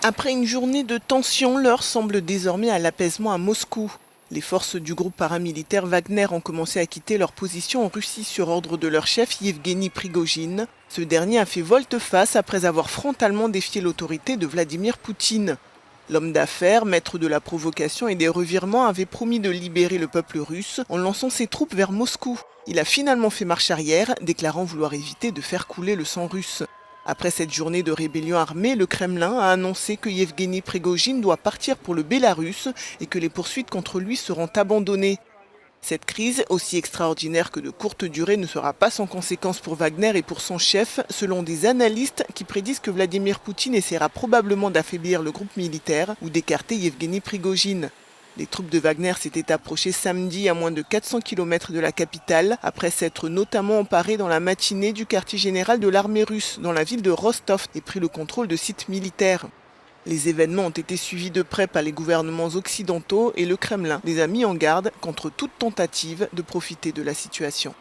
Après une journée de tension, l'heure semble désormais à l'apaisement à Moscou. Les forces du groupe paramilitaire Wagner ont commencé à quitter leur position en Russie sur ordre de leur chef Yevgeny Prigojine. Ce dernier a fait volte-face après avoir frontalement défié l'autorité de Vladimir Poutine. L'homme d'affaires, maître de la provocation et des revirements, avait promis de libérer le peuple russe en lançant ses troupes vers Moscou. Il a finalement fait marche arrière, déclarant vouloir éviter de faire couler le sang russe. Après cette journée de rébellion armée, le Kremlin a annoncé que Yevgeny Prigojine doit partir pour le Bélarus et que les poursuites contre lui seront abandonnées. Cette crise, aussi extraordinaire que de courte durée, ne sera pas sans conséquences pour Wagner et pour son chef, selon des analystes qui prédisent que Vladimir Poutine essaiera probablement d'affaiblir le groupe militaire ou d'écarter Yevgeny Prigojine. Les troupes de Wagner s'étaient approchées samedi à moins de 400 km de la capitale, après s'être notamment emparées dans la matinée du quartier général de l'armée russe, dans la ville de Rostov, et pris le contrôle de sites militaires. Les événements ont été suivis de près par les gouvernements occidentaux et le Kremlin les a mis en garde contre toute tentative de profiter de la situation.